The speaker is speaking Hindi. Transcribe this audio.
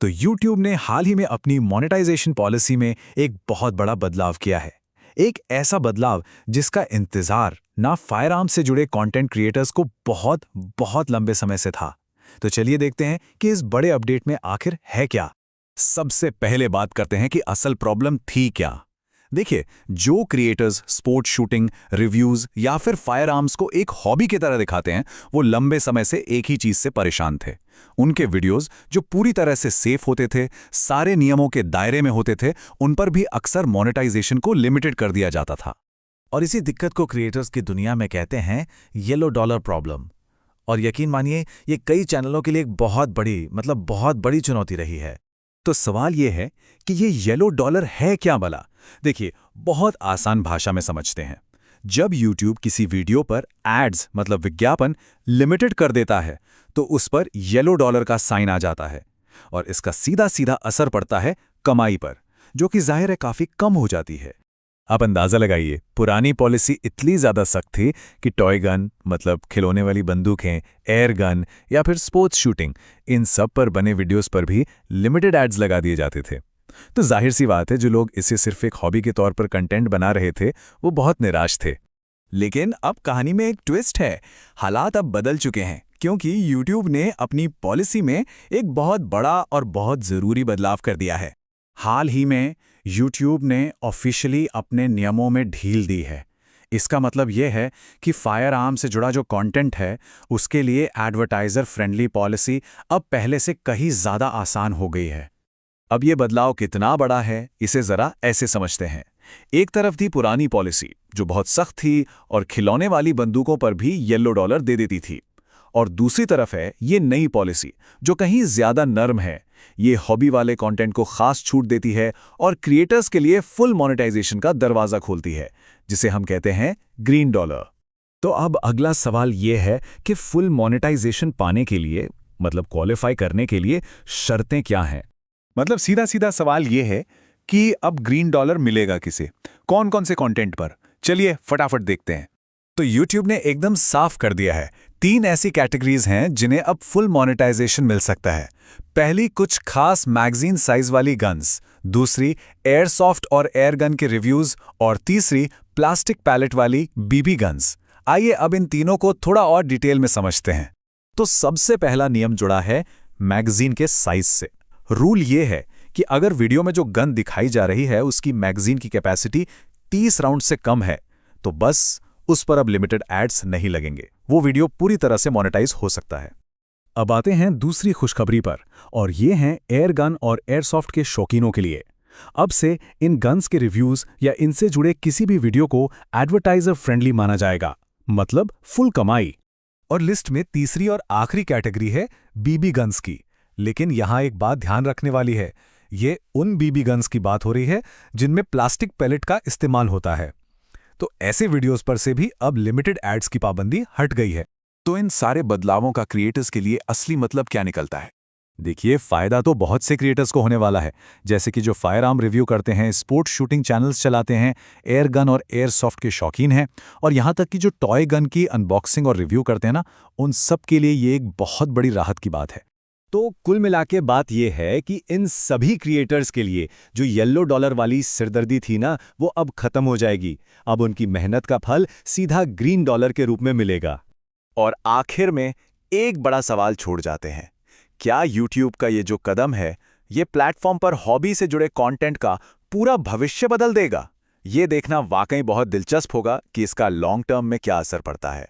तो YouTube ने हाल ही में अपनी मोनेटाइजेशन पॉलिसी में एक बहुत बड़ा बदलाव किया है। एक ऐसा बदलाव जिसका इंतजार ना फायरआर्म से जुड़े कंटेंट क्रिएटर्स को बहुत बहुत लंबे समय से था। तो चलिए देखते हैं कि इस बड़े अपडेट में आखिर है क्या। सबसे पहले बात करते हैं कि असल प्रॉब्लम थी क्या। देखिए, जो क्रिएटर्स स्पोर्ट्स शूटिंग, रिव्यूज या फिर फायर आर्म्स को एक हॉबी की तरह दिखाते हैं, वो लंबे समय से एक ही चीज से परेशान थे। उनके वीडियोस जो पूरी तरह से सेफ होते थे, सारे नियमों के दायरे में होते थे, उन पर भी अक्सर मोनेटाइजेशन को लिमिटेड कर दिया जाता था। और इसी दिक्कत को क्रिएटर्स की दुनिया में कहते हैं येलो डॉलर प्रॉब्लम। और यकीन मानिए, ये कई चैनलों के लिए एक बहुत बड़ी चुनौती रही है। तो सवाल ये है कि ये येलो डॉलर है क्या भला। देखिए, बहुत आसान भाषा में समझते हैं। जब YouTube किसी वीडियो पर एड्स विज्ञापन लिमिटेड कर देता है, तो उस पर येलो डॉलर का साइन आ जाता है और इसका सीधा सीधा असर पड़ता है कमाई पर, जो कि जाहिर है काफी कम हो जाती है। आप अंदाजा लगाइए, पुरानी पॉलिसी इतनी ज्यादा सख्त थी कि टॉय गन खिलौने वाली बंदूकें, एयर गन या फिर स्पोर्ट्स शूटिंग, इन सब पर बने वीडियोस पर भी लिमिटेड एड्स लगा दिए जाते थे। तो जाहिर सी बात है, जो लोग इसे सिर्फ एक हॉबी के तौर पर कंटेंट बना रहे थे, वो बहुत निराश थे। लेकिन अब कहानी में एक ट्विस्ट है। हालात अब बदल चुके हैं, क्योंकि YouTube ने अपनी पॉलिसी में एक बहुत बड़ा और बहुत ज़रूरी बदलाव कर दिया है। हाल ही में YouTube ने ऑफिशियली अपने नियमों में ढील दी है। इसका मतलब यह है कि फायर आर्म से जुड़ा जो कंटेंट है, उसके लिए एडवर्टाइज़र फ्रेंडली पॉलिसी अब पहले से कहीं ज़्यादा आसान हो गई है। अब ये बदलाव कितना बड़ा है, इसे ज़रा ऐसे समझते हैं। एक तरफ थी पुरानी पॉलिसी, जो बहुत सख्त थी और खिलौने वाली बंदूकों पर भी येलो डॉलर दे देती थी। और दूसरी तरफ है ये नई पॉलिसी, जो कहीं ज़्यादा नर्म है। ये हॉबी वाले कंटेंट को खास छूट देती है और क्रिएटर्स के लिए फुल मोनेटाइजेशन का दरवाज़ा खोलती है, जिसे हम कहते हैं ग्रीन डॉलर। तो अब अगला सवाल ये है कि फुल मोनेटाइजेशन पाने के लिए, क्वालिफाई करने के लिए शर्तें क्या हैं? सीधा सीधा सवाल ये है कि अब ग्रीन डॉलर मिलेगा किसे, कौन कौन से कंटेंट पर। चलिए फटाफट देखते हैं। तो YouTube ने एकदम साफ कर दिया है। 3 ऐसी कैटेगरीज हैं जिन्हें अब फुल मोनेटाइजेशन मिल सकता है। पहली, कुछ खास मैगजीन साइज वाली गन्स। दूसरी, एयरसॉफ्ट और एयर गन के रिव्यूज। और तीसरी, प्लास्टिक पैलेट वाली बीबी गन्स। आइए अब इन तीनों को थोड़ा और डिटेल में समझते हैं। तो सबसे पहला नियम जुड़ा है मैगजीन के साइज से। रूल ये है कि अगर वीडियो में जो गन दिखाई जा रही है, उसकी मैगजीन की कैपेसिटी 30 राउंड से कम है, तो बस उस पर अब लिमिटेड एड्स नहीं लगेंगे। वो वीडियो पूरी तरह से मोनेटाइज हो सकता है। अब आते हैं दूसरी खुशखबरी पर, और ये हैं एयर गन और एयरसॉफ्ट के शौकीनों के लिए। अब से इन गन्स के रिव्यूज या इनसे जुड़े किसी भी वीडियो को एडवर्टाइजर फ्रेंडली माना जाएगा, फुल कमाई। और लिस्ट में तीसरी और आखिरी कैटेगरी है बीबी गन्स की। लेकिन यहां एक बात ध्यान रखने वाली है, ये उन बीबी गन्स की बात हो रही है जिनमें प्लास्टिक पैलेट का इस्तेमाल होता है। तो ऐसे वीडियोस पर से भी अब लिमिटेड एड्स की पाबंदी हट गई है। तो इन सारे बदलावों का क्रिएटर्स के लिए असली मतलब क्या निकलता है? देखिए, फायदा तो बहुत से क्रिएटर्स को होने वाला है, जैसे कि जो फायर आर्म रिव्यू करते हैं, स्पोर्ट्स शूटिंग चैनल्स चलाते हैं, एयर गन और एयर सॉफ्ट के शौकीन हैं, और यहाँ तक कि जो टॉय गन की अनबॉक्सिंग और रिव्यू करते हैं ना, उन सब के लिए ये एक बहुत बड़ी राहत की बात है। तो कुल मिलाके बात यह है कि इन सभी क्रिएटर्स के लिए जो येलो डॉलर वाली सिरदर्दी थी ना, वो अब खत्म हो जाएगी। अब उनकी मेहनत का फल सीधा ग्रीन डॉलर के रूप में मिलेगा। और आखिर में एक बड़ा सवाल छोड़ जाते हैं, क्या YouTube का ये जो कदम है, ये प्लेटफॉर्म पर हॉबी से जुड़े कंटेंट का पूरा भविष्य बदल देगा? ये देखना वाकई बहुत दिलचस्प होगा कि इसका लॉन्ग टर्म में क्या असर पड़ता है।